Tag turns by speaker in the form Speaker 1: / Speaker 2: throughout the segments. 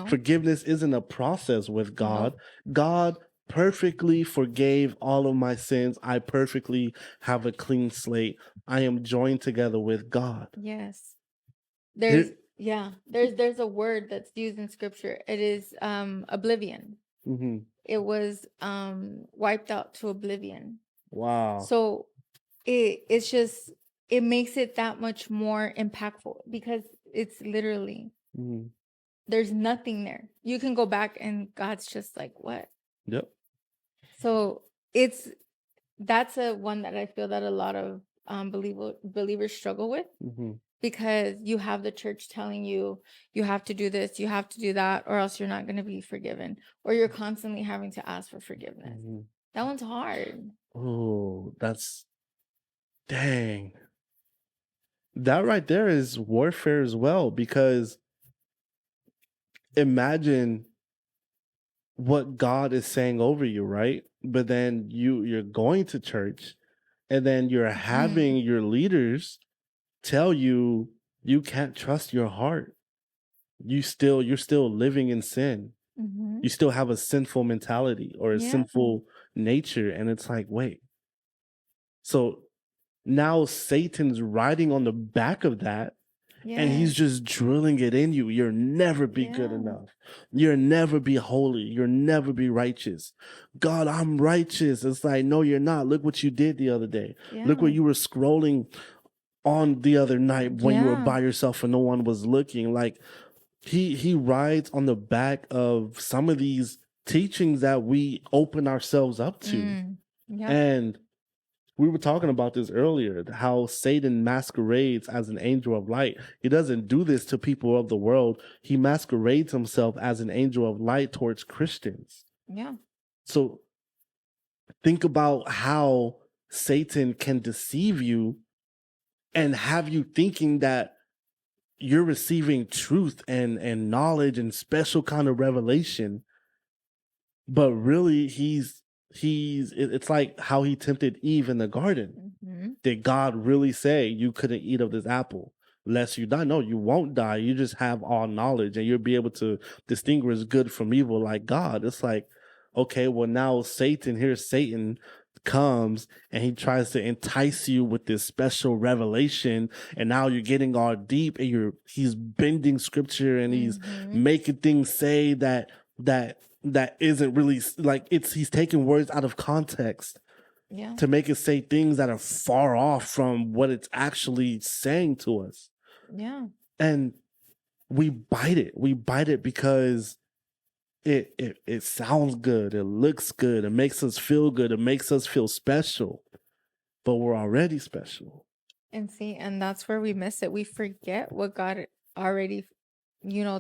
Speaker 1: Forgiveness isn't a process with God.
Speaker 2: Nope.
Speaker 1: God perfectly forgave all of my sins. I perfectly have a clean slate. I am joined together with God.
Speaker 2: Yes.
Speaker 1: There,
Speaker 2: There's a word that's used in scripture. It is oblivion.
Speaker 1: mhm.
Speaker 2: It was wiped out to oblivion.
Speaker 1: Wow.
Speaker 2: So it's just, it makes it that much more impactful because it's literally,
Speaker 1: Mhm.
Speaker 2: there's nothing there. You can go back and God's just like, what?
Speaker 1: Yep.
Speaker 2: So that's a one that I feel that a lot of believers struggle with,
Speaker 1: Mhm.
Speaker 2: because you have the church telling you you have to do this, you have to do that, or else you're not going to be forgiven, or you're constantly having to ask for forgiveness.
Speaker 1: Mhm.
Speaker 2: That one's hard.
Speaker 1: Oh, that's dang. That right there is warfare as well, because imagine what God is saying over you, right? But then you're going to church, and then you're having
Speaker 2: Mhm.
Speaker 1: your leaders tell you you can't trust your heart. You're still living in sin. You
Speaker 2: Mhm.
Speaker 1: still have a sinful mentality or a
Speaker 2: Yeah.
Speaker 1: sinful nature, and it's like, wait. So now Satan's riding on the back of that, and he's
Speaker 2: Yes.
Speaker 1: just drilling it in you. You'll never be good
Speaker 2: Yeah.
Speaker 1: enough. You'll never be holy. You'll never be righteous. God, I'm righteous. It's like, no, you're not. Look what you did the other day. Look
Speaker 2: Yeah.
Speaker 1: what you were scrolling on the other night when you were
Speaker 2: Yeah.
Speaker 1: by yourself and no one was looking. Like, he rides on the back of some of these teachings that we open ourselves up to.
Speaker 2: Yep.
Speaker 1: And we were talking about this earlier, how Satan masquerades as an angel of light. He doesn't do this to people of the world. He masquerades himself as an angel of light towards Christians.
Speaker 2: Yeah.
Speaker 1: So think about how Satan can deceive you and have you thinking that you're receiving truth and knowledge and special kind of revelation, but really it's like how he tempted Eve in the garden.
Speaker 2: Mhm.
Speaker 1: Did God really say you couldn't eat of this apple lest you die? No, you won't die. You just have all knowledge and you'll be able to distinguish good from evil like God. It's like, okay, well, now Satan comes and he tries to entice you with this special revelation, and now you're getting all deep and he's bending scripture and he's
Speaker 2: Mhm.
Speaker 1: making things say that isn't really like, he's taking words out of context
Speaker 2: Yeah.
Speaker 1: to make it say things that are far off from what it's actually saying to us.
Speaker 2: Yeah.
Speaker 1: And we bite it. We bite it because it sounds good, it looks good, it makes us feel good, it makes us feel special. But we're already special.
Speaker 2: And see, and that's where we miss it. We forget what God already,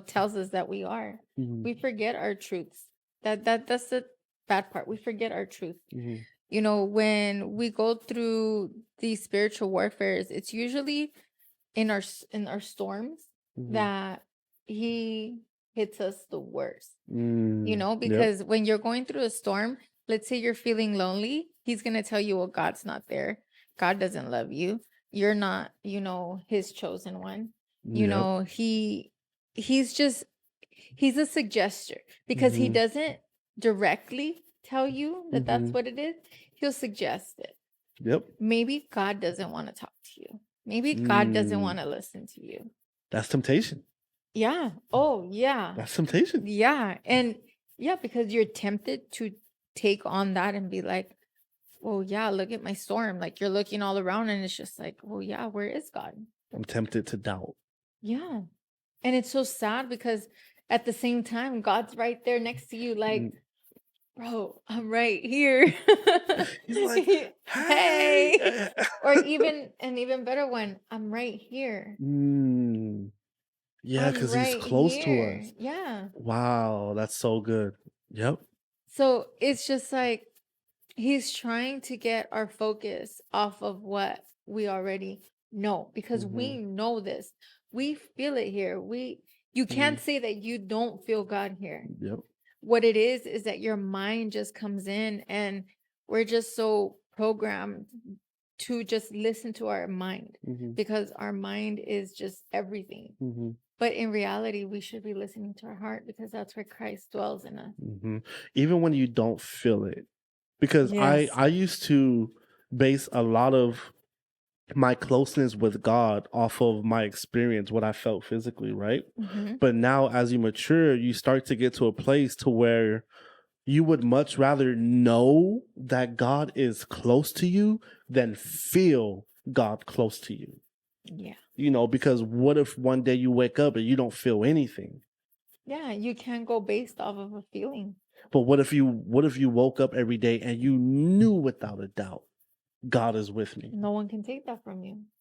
Speaker 2: tells us that we are.
Speaker 1: Mhm,
Speaker 2: We forget our truths. That's the bad part. We forget our truth.
Speaker 1: mhm,
Speaker 2: When we go through these spiritual warfares, it's usually in our storms
Speaker 1: mhm.
Speaker 2: that he hits us the worst.
Speaker 1: Yep.
Speaker 2: Because when you're going through a storm, let's say you're feeling lonely, he's going to tell you, well, God's not there. God doesn't love you. You're not, his chosen one.
Speaker 1: Yep.
Speaker 2: He's just, he's a suggester, because he
Speaker 1: Mhm,
Speaker 2: doesn't directly tell you that that's
Speaker 1: mhm.
Speaker 2: what it is. He'll suggest it.
Speaker 1: Yep.
Speaker 2: Maybe God doesn't want to talk to you. Maybe God doesn't
Speaker 1: Mm.
Speaker 2: want to listen to you.
Speaker 1: That's temptation.
Speaker 2: Yeah. Oh, yeah.
Speaker 1: That's temptation.
Speaker 2: Yeah. And yeah, because you're tempted to take on that and be like, well, yeah, look at my storm. Like, you're looking all around and it's just like, well, yeah, where is God?
Speaker 1: I'm tempted to doubt.
Speaker 2: Yeah. And it's so sad because at the same time, God's right there next to you, like,
Speaker 1: Mm.
Speaker 2: bro, I'm right here.
Speaker 1: He's like,
Speaker 2: Hey.
Speaker 1: hey.
Speaker 2: Or even an even better one, I'm right here.
Speaker 1: Mm. Yeah,
Speaker 2: I'm
Speaker 1: because he's
Speaker 2: right
Speaker 1: close to
Speaker 2: here.
Speaker 1: us.
Speaker 2: Yeah.
Speaker 1: Wow, that's so good. Yep.
Speaker 2: So it's just like he's trying to get our focus off of what we already know, because we
Speaker 1: Mhm,
Speaker 2: know this. We feel it here. You can't
Speaker 1: mhm.
Speaker 2: say that you don't feel God here.
Speaker 1: Yep.
Speaker 2: What it is that your mind just comes in, and we're just so programmed to just listen to our mind,
Speaker 1: Mm-hmm.
Speaker 2: because our mind is just everything.
Speaker 1: Mm-hmm.
Speaker 2: But in reality, we should be listening to our heart, because that's where Christ dwells in us.
Speaker 1: Mm-hmm. Even when you don't feel it, because
Speaker 2: Yes.
Speaker 1: I used to base a lot of my closeness with God off of my experience, what I felt physically, right?
Speaker 2: Hmm.
Speaker 1: But now as you mature, you start to get to a place to where you would much rather know that God is close to you than feel God close to you.
Speaker 2: Yeah.
Speaker 1: You know, because what if one day you wake up and you don't feel anything?
Speaker 2: Yeah. You can't go based off of a feeling.
Speaker 1: But what if you woke up every day and you knew without a doubt God is with me?
Speaker 2: No one can take that from you.